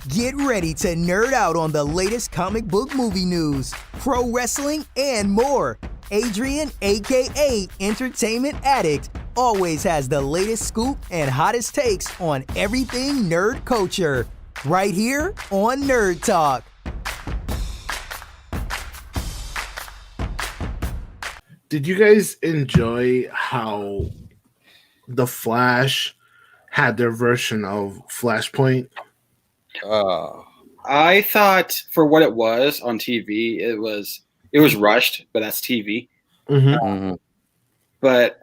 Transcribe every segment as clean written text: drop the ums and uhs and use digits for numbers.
Get ready to nerd out on the latest comic book movie news, pro wrestling, and more. Adrian, aka Entertainment Addict, always has the latest scoop and hottest takes on everything nerd culture. Right here on Nerd Talk. Did you guys enjoy how The Flash had their version of Flashpoint? I thought for what it was on TV, it was rushed, but that's TV. But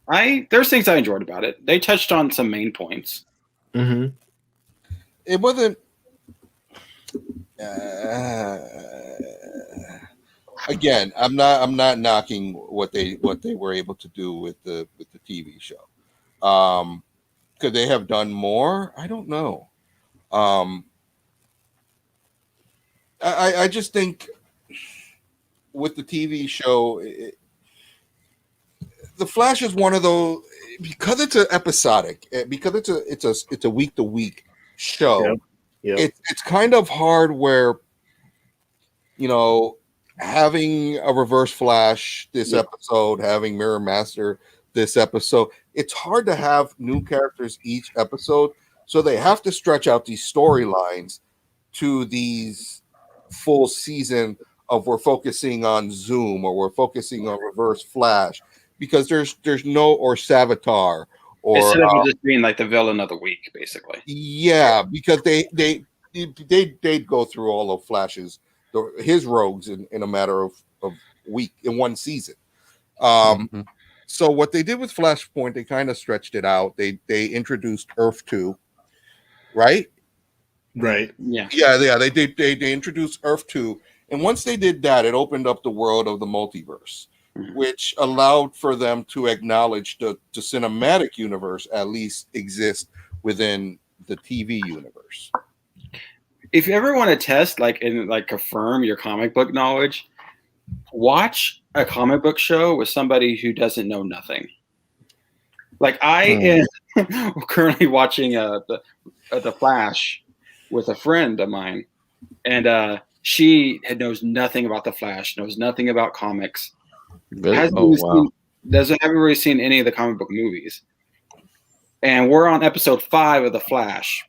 there's things I enjoyed about it. They touched on some main points. It wasn't. Again, I'm not knocking what they were able to do with the TV show. Could they have done more? I don't know. I just think with the TV show, The Flash is one of those, because it's an episodic, because it's a week to week show. Yep. It's kind of hard where, having a Reverse Flash this episode, having Mirror Master this episode, it's hard to have new characters each episode. So they have to stretch out these storylines to these full season of we're focusing on Zoom or we're focusing on Reverse Flash, because there's no, or Savitar, or instead of just being like the villain of the week, basically. Yeah, because they'd go through all of Flash's his rogues in a matter of week in one season. So what they did with Flashpoint, they kind of stretched it out. They introduced Earth 2, right? Right. Yeah. They introduced Earth 2, and once they did that, it opened up the world of the multiverse, which allowed for them to acknowledge the cinematic universe at least exists within the TV universe. If you ever want to test, confirm your comic book knowledge, watch a comic book show with somebody who doesn't know nothing. Like I am currently watching the Flash with a friend of mine, and she knows nothing about the Flash, knows nothing about comics. Really? Haven't really seen any of the comic book movies. And we're on episode 5 of the Flash,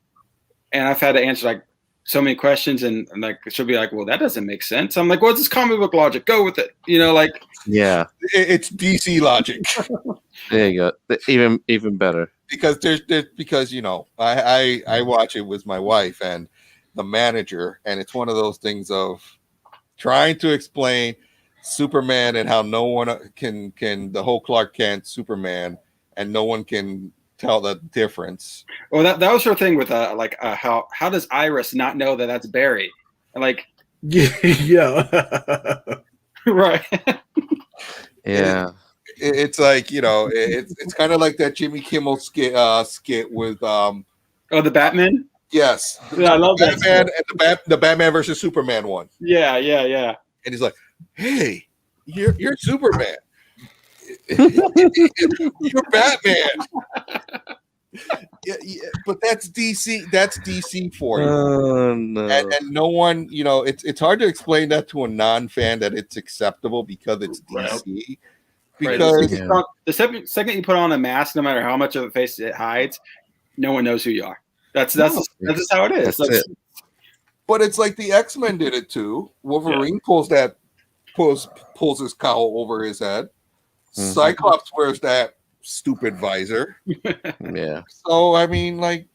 and I've had to answer so many questions, and she'll be like, well, that doesn't make sense. I'm like, well, it's this comic book logic. Go with it. Yeah. It's DC logic. There you go. Even better. Because I watch it with my wife and the manager, and it's one of those things of trying to explain Superman and how no one can the whole Clark Kent Superman, and no one can tell the difference. Well, that was her thing with how does Iris not know that that's Barry? Yeah. Right. Yeah. It's it's kind of like that Jimmy Kimmel skit with the Batman. Yes, I love Batman and the Batman versus Superman one. Yeah. And he's like, "Hey, you're Superman. You're Batman." Yeah, but that's DC. That's DC for you. Oh, no. And no one, it's hard to explain that to a non-fan that it's acceptable because it's DC. Because the second you put on a mask, no matter how much of a face it hides, no one knows who you are. That's just how it is. That's it. But it's like the X-Men did it too. Wolverine pulls his cowl over his head. Cyclops wears that stupid visor. Yeah. So I mean, and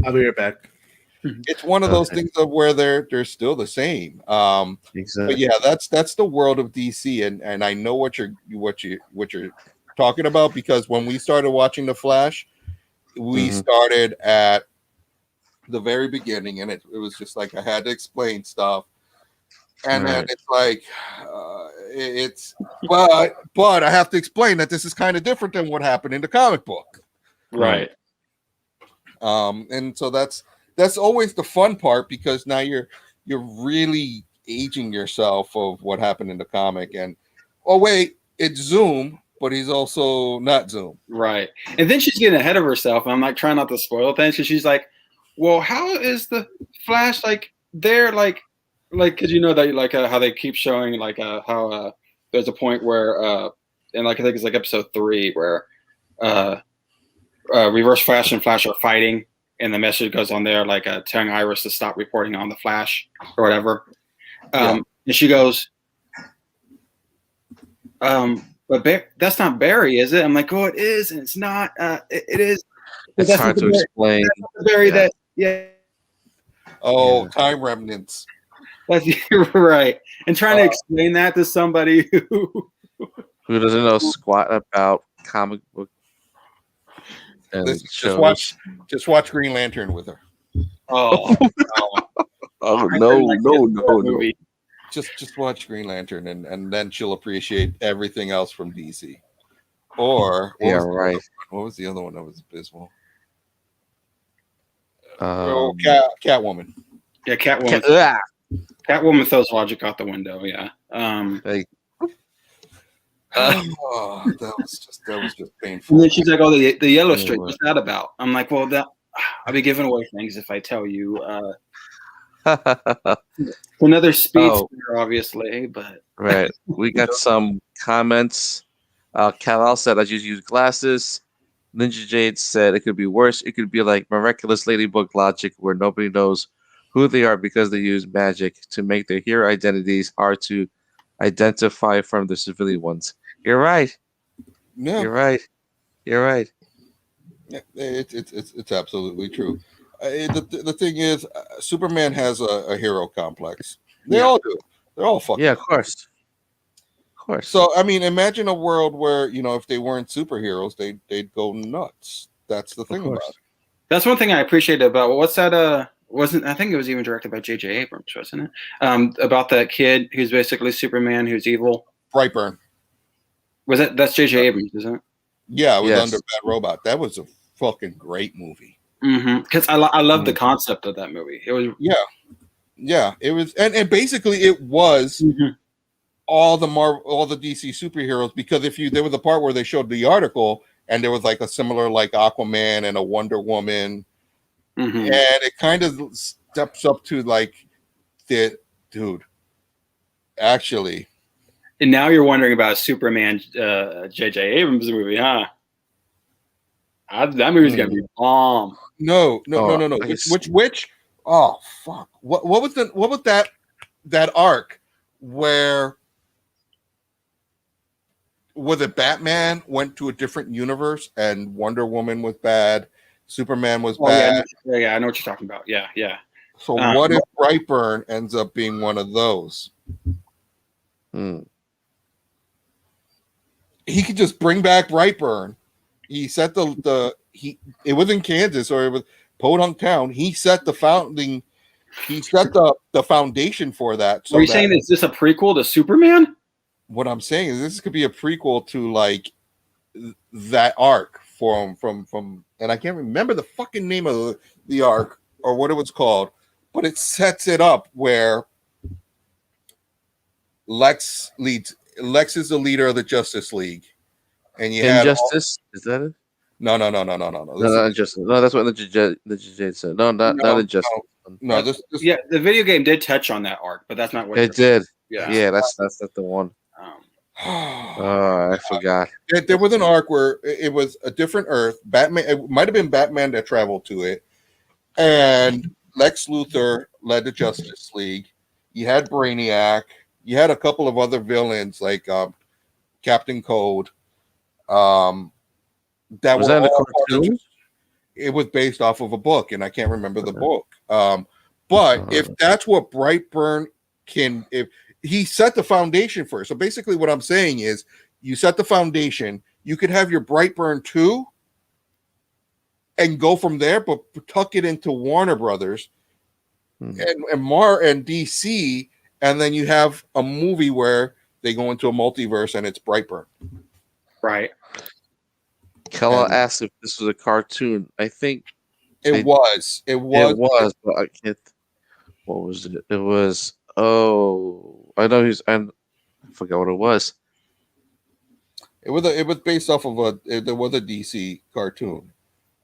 I'll be right back. It's one of those things of where they're still the same. Exactly. But yeah, that's the world of DC, and I know what you're talking about, because when we started watching The Flash, we started at the very beginning, and it was just like I had to explain stuff, and then it's like but I have to explain that this is kind of different than what happened in the comic book, right? And so that's always the fun part, because now you're really aging yourself of what happened in the comic, and oh wait, it's Zoom, but he's also not Zoom. Right. And then she's getting ahead of herself, and I'm trying not to spoil things, because she's like, well, how is the Flash like? They're like, because you know that like how they keep showing like how there's a point where and like I think it's like episode 3 where Reverse Flash and Flash are fighting, and the message goes on there like telling Iris to stop reporting on the Flash or whatever. And she goes, but that's not Barry, is it? I'm like, oh, it is, and it's not. It is. It's hard to explain. Barry, that Oh, Yeah. time remnants. that's you're right. And trying to explain that to somebody who Who doesn't know squat about comic book and shows? Just watch Green Lantern with her. oh No. Just watch Green Lantern, and then she'll appreciate everything else from DC. Or what was the other one that was abysmal? Catwoman. Yeah, Catwoman. Catwoman throws logic out the window. Yeah. Like, That was just painful. And then she's like, "Oh, the yellow streak. What's that about?" I'm like, "Well, I'll be giving away things if I tell you." Another speedster, obviously, but right. We got some comments. Kal-El said, "I just use glasses." Ninja Jade said, "It could be worse. It could be like miraculous ladybug logic, where nobody knows who they are because they use magic to make their hero identities hard to identify from the civilian ones." You're right. Yeah, You're right. You're right. yeah, it's absolutely true. The thing is, Superman has a hero complex. They all do. They're all fucking. Yeah, of course. Of course. So I mean, imagine a world where if they weren't superheroes, they'd go nuts. That's the thing about it. that's one thing I appreciate about what's that? Wasn't I think it was even directed by J.J. Abrams, wasn't it? About that kid who's basically Superman, who's evil. Brightburn. Was it? That's J.J. Abrams, isn't it? Yeah, it was Yes. under Bad Robot. That was a fucking great movie. Because I love the concept of that movie. It was Yeah, it was, and basically it was all the DC superheroes, because there was a part where they showed the article and there was like a similar like Aquaman and a Wonder Woman, and it kind of steps up to like the dude. Actually, and now you're wondering about a Superman J.J. Abrams movie, huh? That movie's gonna be bomb. no. guess- Which? Oh fuck! What was that arc where? Was it Batman went to a different universe and Wonder Woman was bad, Superman was bad? Yeah, I know what you're talking about. Yeah. So what if Brightburn ends up being one of those? He could just bring back Brightburn. He set it was in Kansas, or it was Podunk Town. He set the founding. He set the foundation for that. So Are you saying is this a prequel to Superman? What I'm saying is this could be a prequel to like that arc from, and I can't remember the fucking name of the arc or what it was called, but it sets it up where Lex is the leader of the Justice League, and you had Injustice? Is that it? no. No, Injustice. No, that's what Ninja Jade said. No, not Injustice. No, this Yeah, the video game did touch on that arc, but that's not what It did. Yeah. Yeah, that's not the one. I forgot. There was an arc where it was a different Earth. Batman. It might have been Batman that traveled to it, and Lex Luthor led the Justice League. You had Brainiac. You had a couple of other villains like Captain Cold. That Was that in the cartoon? It was based off of a book, and I can't remember the book. But if that's what Brightburn if he set the foundation for it. So basically what I'm saying is you set the foundation, you could have your Brightburn 2 and go from there, but tuck it into Warner Brothers and DC, and then you have a movie where they go into a multiverse and it's Brightburn. Right. Kella asked if this was a cartoon. I think it was, but I can't. What was it? It was. Oh, I know I forgot what it was. It was based off of there was a DC cartoon.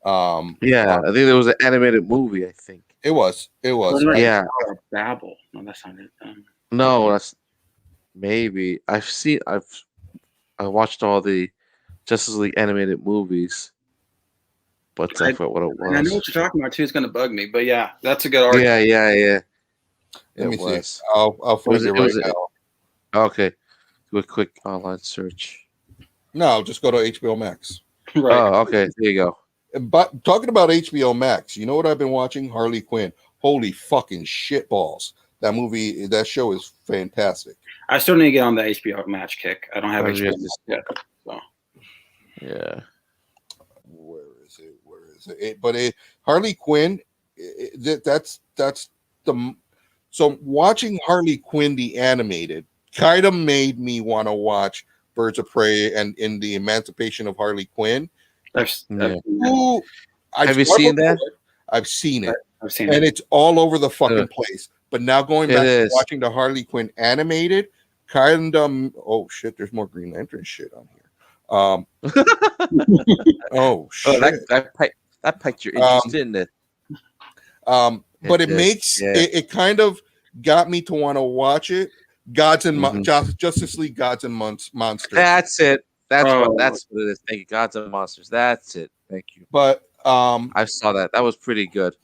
Yeah, I think there was an animated movie. I think. It was. Wasn't it Yeah. Tower of Babel? No, that's not it. No, that's maybe. I watched all the Justice League animated movies, but I forgot what it And I know was. what you're talking about too. It's going to bug me, but yeah, that's a good argument. Yeah. Let me It was. see. I'll find it right now. Okay. Do a quick online search. No, just go to HBO Max. Right. Oh, okay. There you go. But talking about HBO Max, you know what I've been watching? Harley Quinn. Holy fucking shitballs. That show is fantastic. I still need to get on the HBO Match kick. I don't have Oh, HBO yeah, Max yet. So. Yeah. Where is it? Harley Quinn, that's the. So watching Harley Quinn the animated kind of made me want to watch Birds of Prey and in the Emancipation of Harley Quinn. Yeah. Have you seen that? I've seen it. I've seen And it. it's all over the fucking place. But now going back to watching the Harley Quinn animated, kind of. Oh shit! There's more Green Lantern shit on here. Oh shit! That piqued your interest, didn't it? But it makes it kind of got me to want to watch it. Justice League Gods and Monsters. That's it. That's what it is. Thank you. Gods and Monsters. That's it. Thank you. But I saw that. That was pretty good.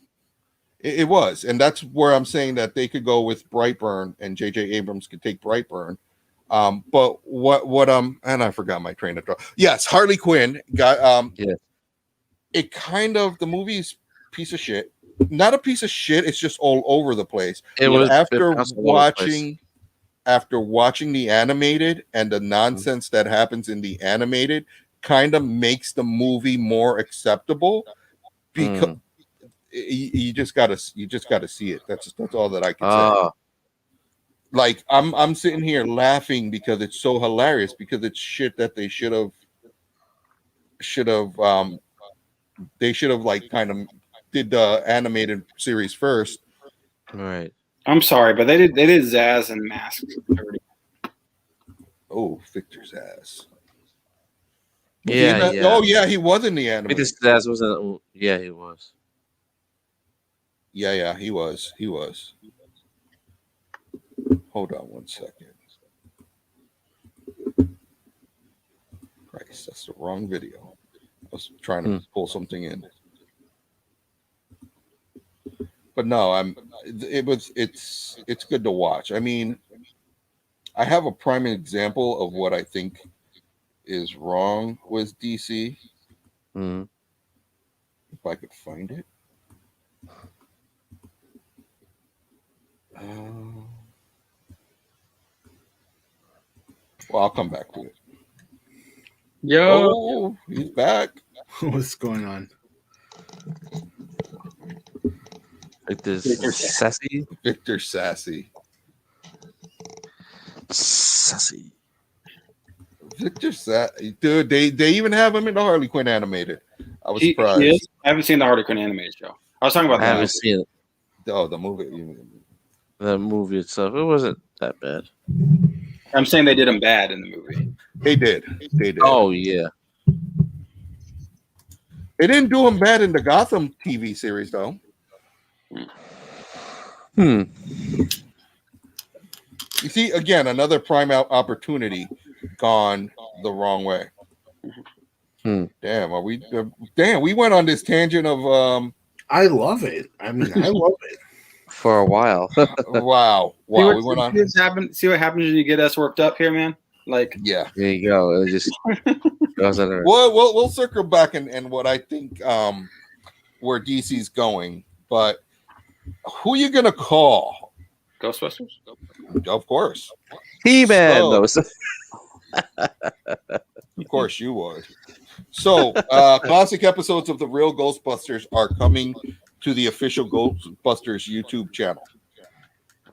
It was, and that's where I'm saying that they could go with Brightburn, and J.J. Abrams could take Brightburn. But what and I forgot my train of thought. Yes, Harley Quinn got It kind of the movie's piece of shit. Not a piece of shit. It's just all over the place. After watching the animated and the nonsense that happens in the animated, kind of makes the movie more acceptable because. You just gotta see it. That's all that I can say. Like I'm sitting here laughing because it's so hilarious because it's shit that they should have like kind of did the animated series first. Right. I'm sorry, but they did Zaz and Masks dirty. Oh, Victor's ass. Yeah. Oh yeah, he was in the animated. Victor's ass wasn't. Yeah, he was. Yeah, he was. Hold on one second. Christ, that's the wrong video. I was trying to pull something in. But no, it's good to watch. I mean, I have a prime example of what I think is wrong with DC. Mm-hmm. If I could find it. Well, I'll come back to it. Yo, he's back. What's going on? Victor Sassy. Victor Sassy. Victor Sassy. Dude, they even have him in the Harley Quinn animated. I was surprised. I haven't seen the Harley Quinn animated show. I was talking about I haven't seen it. Oh, the movie. The movie itself, it wasn't that bad. I'm saying they did him bad in the movie. They did. Oh yeah. They didn't do him bad in the Gotham TV series, though. You see, again, another prime opportunity gone the wrong way. Damn, we went on this tangent of I love it. I mean, I love it. For a while. Wow. We went on. See what happens when you get us worked up here, man? Like, yeah. There you go. It just goes under. We'll circle back and what I think where DC's going, but who you gonna call? Ghostbusters? Of course. He-Man. Of course you would. So, classic episodes of the real Ghostbusters are coming to the official Ghostbusters YouTube channel.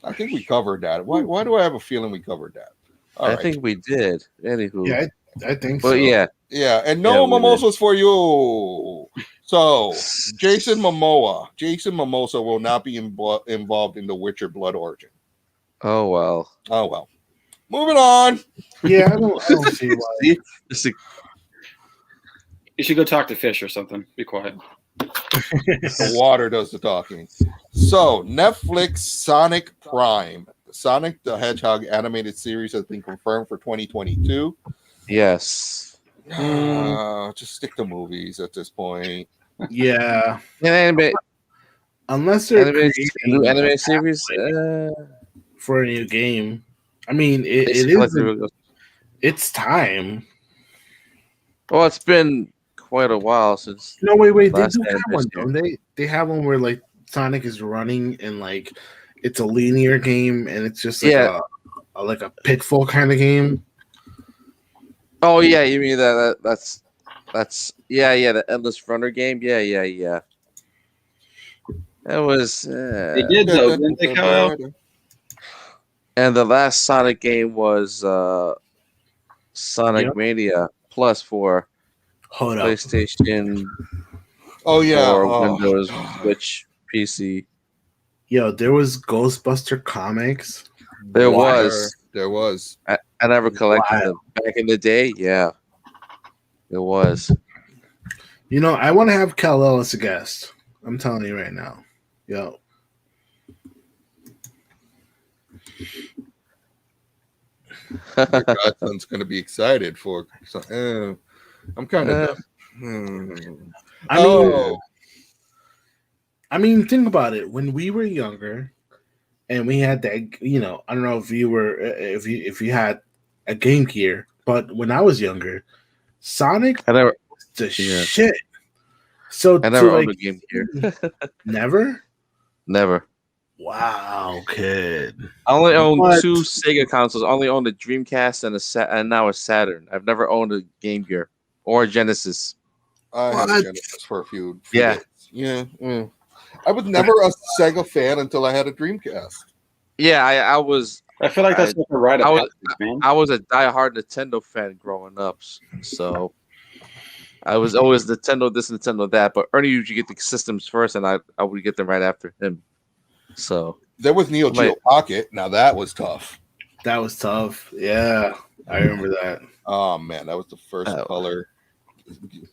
I think we covered that. Why do I have a feeling we covered that? I think we did. Anywho. Yeah, I think so. Yeah. Yeah, and no mimosas for you. So, Jason Momoa will not be involved in The Witcher Blood Origin. Oh, well. Moving on. Yeah, I don't see why. You should go talk to fish or something. Be quiet. The water does the talking. So Netflix Sonic Prime, Sonic the Hedgehog animated series has been confirmed for 2022. Yes. Just stick to movies at this point. Yeah, Anime, unless they're anime, creating new a anime series. for a new game. I mean, They it should is. collectively- It's time. Well, it's been quite a while since. No, wait. They Last do have anime one, series. don't they? They have one where like Sonic is running and like it's a linear game and it's just like Yeah. a like a pitfall kind of game. Oh yeah, you mean that's the Endless Runner game. Yeah. That was. They did though, didn't they, Kyle? And the last Sonic game was Sonic Yep. Mania Plus for Hold up. PlayStation Oh yeah, or Windows, Switch, PC. Yo, there was Ghostbuster comics. There Why? was. There was. I never collected them back in the day. Yeah, it was. You know, I want to have Kal-El as a guest. I'm telling you right now. Yo. Your godson's gonna be excited for. I'm kind of. I mean, think about it. When we were younger, and we had that, you know, I don't know if you were, if you had a Game Gear, but when I was younger, Sonic I never. was the Yeah. shit. So I never to, owned like, a Game Gear. never. Never. Wow, kid. I only own What? 2 Sega consoles. I only owned a Dreamcast and now a Saturn. I've never owned a Game Gear or a Genesis. I had What? a Genesis for a few Yeah. days. Yeah. I was never a Sega fan until I had a Dreamcast. Yeah, I was I feel like that's like a rite I of was- passage, man. I was a diehard Nintendo fan growing up, so I was always Nintendo this, Nintendo that. But Ernie usually get the systems first, and I would get them right after him. So There was Neo Geo Wait. Pocket. Now that was tough. That was tough. Yeah, I remember that. Oh man, that was the first Oh. color.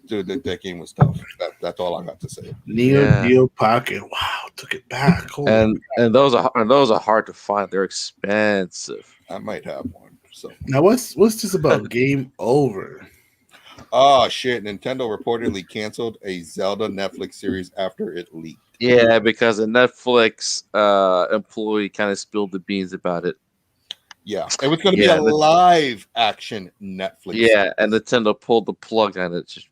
Dude, that game was tough. That's all I got to say. Neo Yeah. Geo Pocket. Wow, took it back. Holy and those are hard to find. They're expensive. I might have one. So, now, what's this about? Game over. oh shit! Nintendo reportedly canceled a Zelda Netflix series after it leaked. Yeah, because a Netflix employee kind of spilled the beans about it. Yeah, it was going to Yeah, be a live action Netflix. Yeah, and Nintendo pulled the plug on it just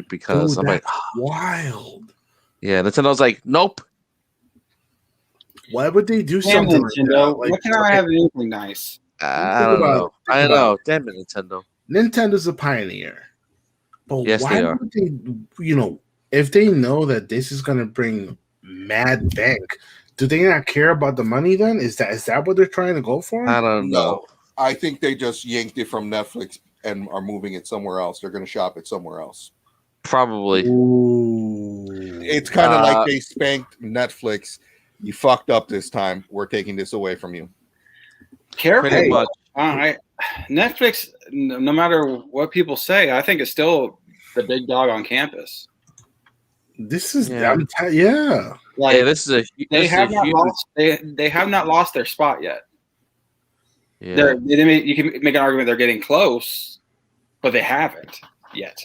because Dude, I'm like, that's wild. yeah, Nintendo's like, nope. Why would they do Damn something Nintendo. like that? Why can't I have anything nice? I don't know. I know. Damn it, Nintendo. Nintendo's a pioneer. But Yes, why they are. would they, you know, if they know that this is going to bring mad bank, do they not care about the money then? Is that what they're trying to go for? I don't know. No, I think they just yanked it from Netflix and are moving it somewhere else. They're going to shop it somewhere else. Probably. Ooh. It's kind of Uh, like they spanked Netflix. You fucked up this time. We're taking this away from you. Careful. Pretty much. Netflix, no matter what people say, I think it's still the big dog on campus. This is Yeah. yeah. Like Hey, this is a they this have is a not huge, lost. They have not lost their spot yet. yeah. You can make an argument they're getting close, but they haven't yet.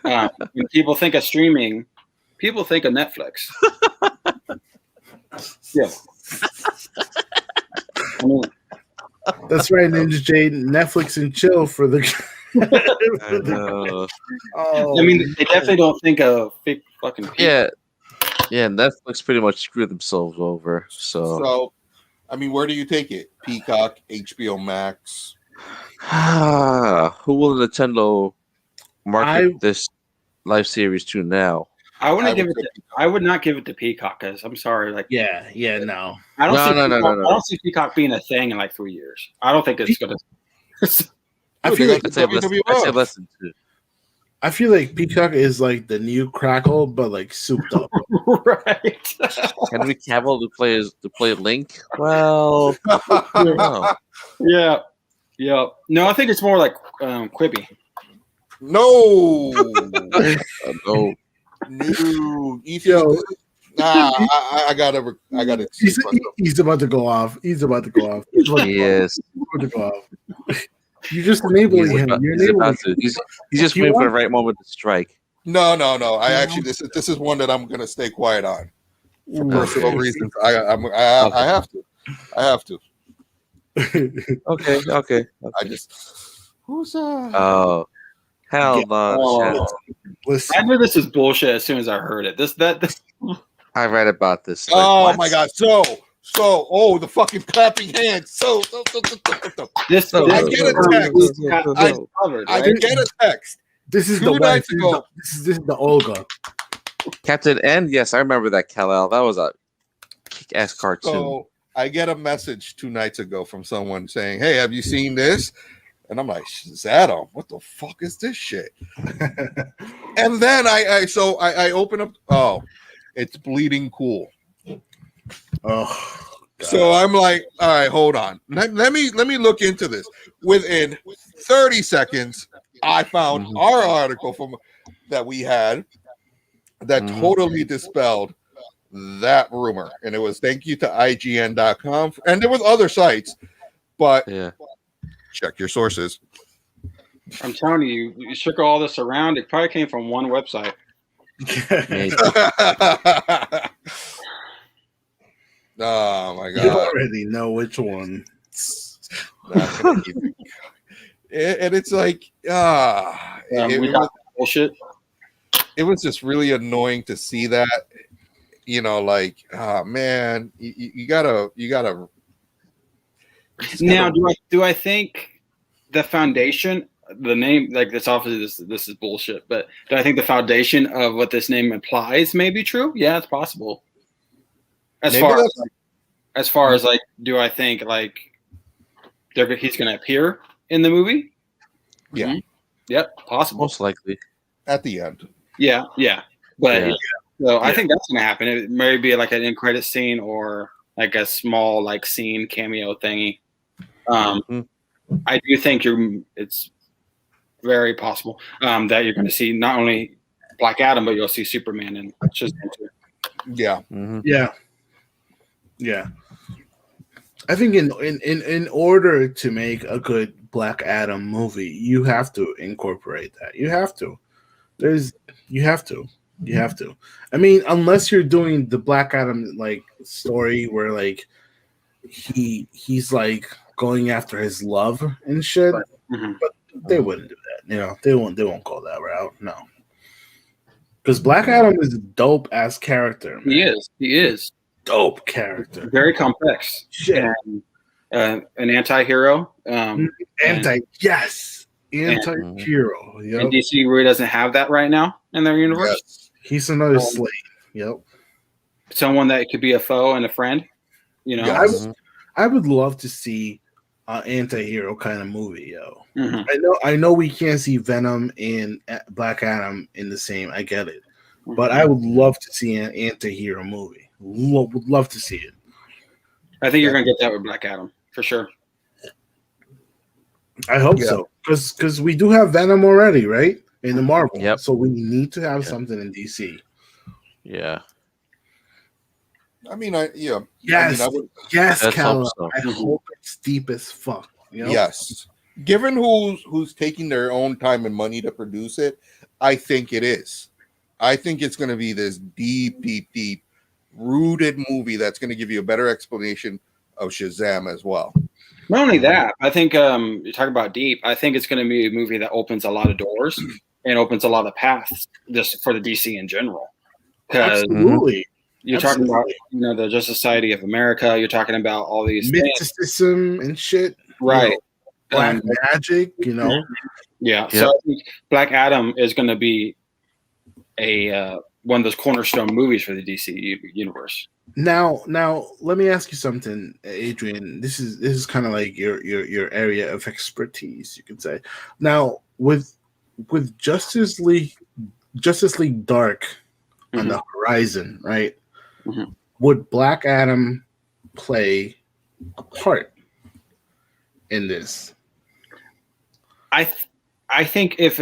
When people think of streaming, people think of Netflix. Yeah. I mean, That's right, Ninja J. Netflix and chill for the. I know. Oh, I mean, they definitely don't think of fake fucking people. Yeah, Netflix pretty much screwed themselves over. So, So, I mean, where do you take it? Peacock, HBO Max. who will Nintendo market I- this live series to now? I wouldn't I give would it. I would not give it to Peacock because I'm sorry. Like, yeah, no. I don't No, see. no, no, Peacock, no, no. I don't see Peacock being a thing in like 3 years. I don't think it's gonna. I Dude, feel they like got I'd say less than 2. I feel like Peacock is like the new Crackle, but like souped up. Right. Henry Cavill to play Link? Well, no. Yeah. Yeah. No, I think it's more like Quibi. No. No. No. Yo, I gotta he's about to go off. He's about to go off. He's about Yes. to go off. You're just enabling him. You're He's enabling about to. He's just You waiting for the want- right moment to strike. No. I actually this is one that I'm gonna stay quiet on for personal Okay. reasons. I have to. I have to. Okay. I just who's Oh, hell Yeah. no! Oh. Listen, I knew this was bullshit as soon as I heard it. This I read about this. Like, oh what? my god. So the fucking clapping hands. this No, I no, get no, a no, text. no, no, I- no. covered, I right? get a text. this is 2 the wife. nights ago. This is the Olga. Captain N. Yes, I remember that. Kal-El. That was a kick-ass cartoon. So I get a message 2 nights ago from someone saying, "Hey, have you seen this?" And I'm like, "Shazam, what the fuck is this shit?" And then I open up. Oh, it's Bleeding Cool. Oh, God. So I'm like, all right, hold on. Let me look into this. Within 30 seconds, I found Mhm. our article from that we had that Mhm. totally dispelled that rumor. And it was thank you to IGN.com. And there was other sites, but Yeah. check your sources. I'm telling you, you circle all this around. It probably came from one website. Maybe. Oh my You god. already know which one. Not gonna even- and it's like We it got bullshit. was just really annoying to see that, like, oh man, you gotta Now, do I think the foundation, the name, like this, obviously this is bullshit, but do I think the foundation of what this name implies may be true? Yeah, it's possible. As Maybe far as like, do I think like he's going to appear in the movie? Yeah. Mhm. Yep, possible. Most likely. at the end. Yeah. But Yeah. so I think that's going to happen. It may be like an end credit scene or like a small like scene cameo thingy. Mhm. I do think it's very possible that you're going to see not only Black Adam, but you'll see Superman and Shazam too. Yeah. Mhm. Yeah. I think in order to make a good Black Adam movie, you have to incorporate that. You have to. You have to. I mean, unless you're doing the Black Adam like story where like he's like going after his love and shit, Mhm. but they wouldn't do that. They won't go that route. No. Because Black Adam is a dope ass character, man. He is Dope character. very complex. Shit. And, an anti-hero. And Anti-hero. Yep. DC really doesn't have that right now in their universe. Yes. He's another slave. Yep. Someone that could be a foe and a friend. Yeah, Mhm. I would love to see an anti-hero kind of movie, yo. Mhm. I know we can't see Venom and Black Adam in the same. I get it, but I would love to see an anti-hero movie. Would love to see it. I think you're going to get that with Black Adam for sure. I hope Yeah. so, because we do have Venom already, right? In the Marvel, Yep. So we need to have Yeah. something in DC. Yeah. I mean, Yes, I would, yes, Let's Cal. hope so. I hope it's deep as fuck. yes. Given who's taking their own time and money to produce it, I think it is. I think it's going to be this deep, rooted movie that's going to give you a better explanation of Shazam as well. Not only that, I think you're talking about deep. I think it's going to be a movie that opens a lot of doors and opens a lot of paths just for the DC in general. Because Absolutely. you're talking about the Justice Society of America. You're talking about all these things, Mysticism and shit. right? Black magic, Yeah. Yep. So I think Black Adam is going to be a one of those cornerstone movies for the DC universe. Now, let me ask you something, Adrian. This is kind of like your area of expertise, you could say. Now, with Justice League Dark on the horizon, right? Mhm. Would Black Adam play a part in this? I I think if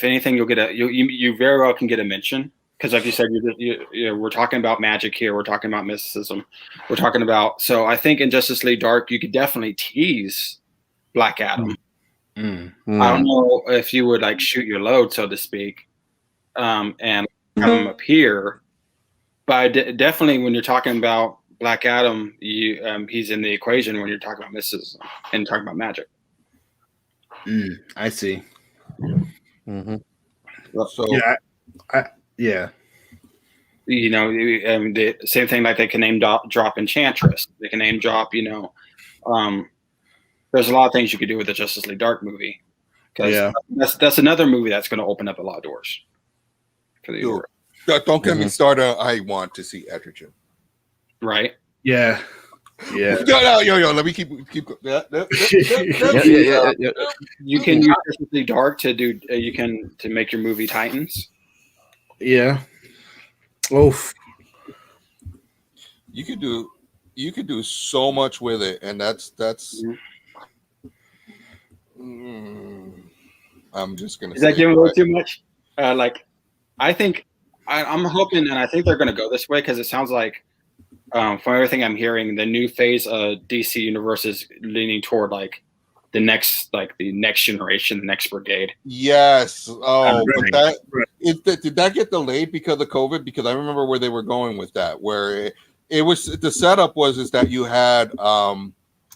anything, you'll get you very well can get a mention, because like you said, we're talking about magic here, we're talking about mysticism, we're talking about. So I think in Justice League Dark, you could definitely tease Black Adam. Mm. I don't know if you would like shoot your load, so to speak, and have him appear, but definitely when you're talking about Black Adam, he's in the equation when you're talking about mysticism and talking about magic. I see. Mm-hmm. So Yeah. You know, the same thing, like they can name drop Enchantress. They can name drop, there's a lot of things you could do with the Justice League Dark movie. Because that's another movie that's going to open up a lot of doors for the universe. don't get me started. I want to see Etrigan. Right? Yeah. Yeah. Yo, let me keep. Yeah. You can use Justice League Dark to do. To make your movie Titans. Yeah. Oof. You could do so much with it, and that's. I'm just gonna. Is that giving away too much? I think I'm hoping, and I think they're going to go this way, because it sounds like, from everything I'm hearing, the new phase of DC Universe is leaning toward the next generation, the next brigade. Yes. Oh, Right. but did that get delayed because of COVID? Because I remember where they were going with that, where it was the setup is that you had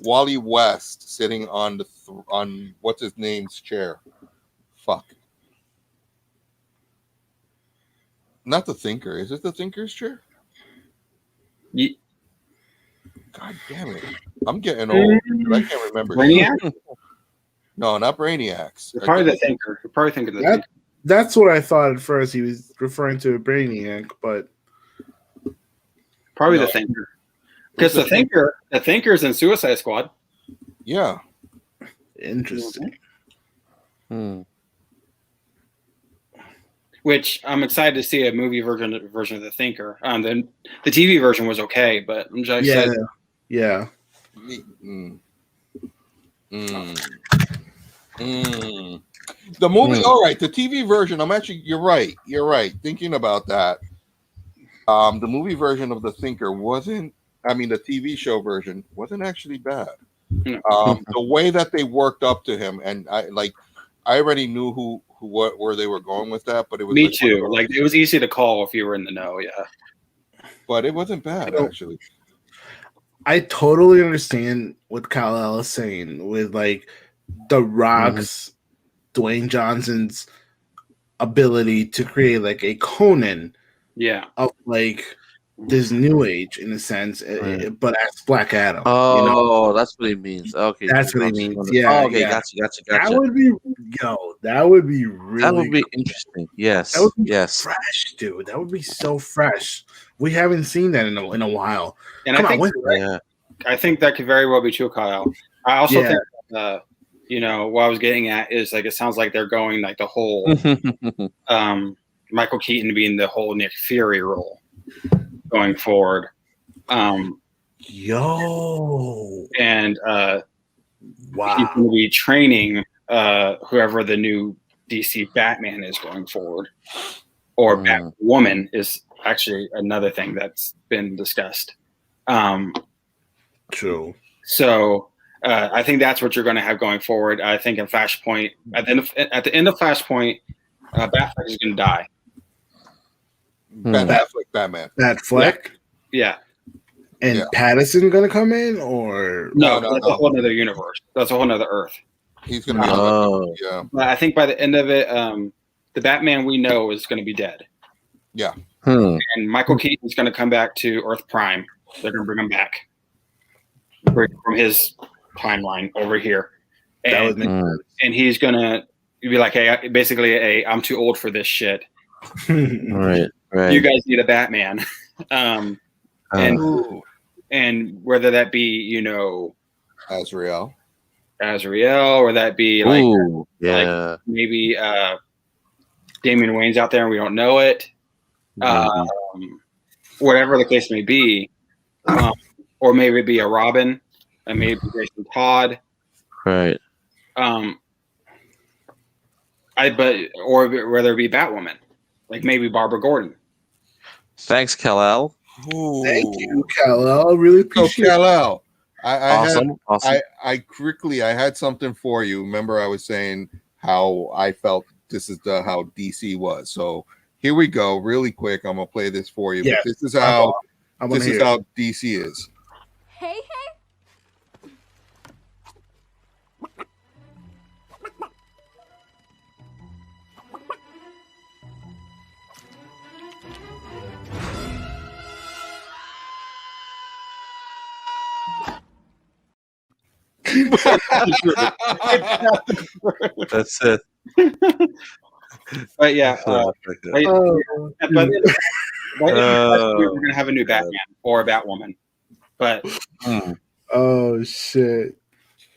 Wally West sitting on on what's his name's chair. Fuck. Not the Thinker. Is it the Thinker's chair? God damn it. I'm getting old. But I can't remember. Brainiac? No, not Brainiacs. Probably the Thinker. You're probably thinking the Thinker. That's what I thought at first. He was referring to a Brainiac, but Probably the Thinker. Because the Thinker's in Suicide Squad. Yeah. interesting. Which I'm excited to see a movie version of the Thinker. The TV version was okay, but I'm just excited. Yeah. The movie, all right. The TV version, you're right. Thinking about that, the movie version of The Thinker the TV show version wasn't actually bad. The way that they worked up to him, and I already knew where they were going with that, but it was me too. It was easy to call if you were in the know, yeah. But it wasn't bad actually. I totally understand what Kal-El is saying with The Rock's, Dwayne Johnson's ability to create a Conan, of this new age in a sense, but as Black Adam. Oh, that's what he means. Okay, that's what he means. Yeah. Oh, okay, yeah. Gotcha. That would be really. That would be interesting. Yes. That would be yes. fresh, dude. That would be so fresh. We haven't seen that in a while. And I think that could very well be true, Kyle. I also think what I was getting at is it sounds like they're going the whole Michael Keaton being the whole Nick Fury role going forward. And wow. He's going to be training whoever the new DC Batman is going forward, or Batwoman is actually another thing that's been discussed. True. So I think that's what you're going to have going forward. I think in Flashpoint, at the end of Flashpoint, Batfleck is going to die. Batman. Batfleck? Yeah. And Pattinson going to come in, or no? That's a whole other universe. That's a whole other Earth. He's going to be But I think by the end of it, the Batman we know is going to be dead. Yeah. And Michael Keaton is going to come back to Earth Prime. They're going to bring him back from his timeline over here, and he's going to be like, "Hey, basically, I'm too old for this shit. Right. You guys need a Batman." And whether that be Azrael, or that be maybe Damian Wayne's out there and we don't know it. Whatever the case may be, or maybe it be a Robin, and maybe Jason Todd. Right. or whether it be Batwoman, like maybe Barbara Gordon. Thanks, Kal-El. Thank you, Kal-El. Really So appreciate it. Kal-El, Awesome. I had something for you. Remember, I was saying how I felt this is how DC was. So here we go, really quick. I'm gonna play this for you. Yeah. But this is how I wanna hear it. how DC is. Hey. That's it. But yeah, Oh, but we're gonna have a new Batman or a Batwoman. But oh shit!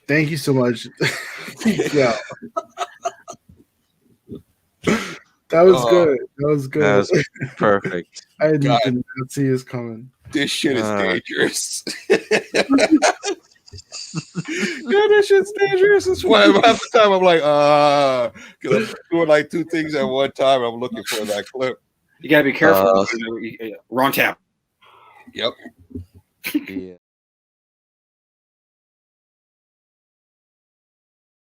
Thank you so much. Yeah, that was good. That was good. That was perfect. I did God. not see this coming. This shit is dangerous. Yeah, this shit's dangerous. That's why half the time I'm like, because I'm doing like two things at one time. I'm looking for that clip. you gotta be careful. Wrong tap. Yep. Yeah.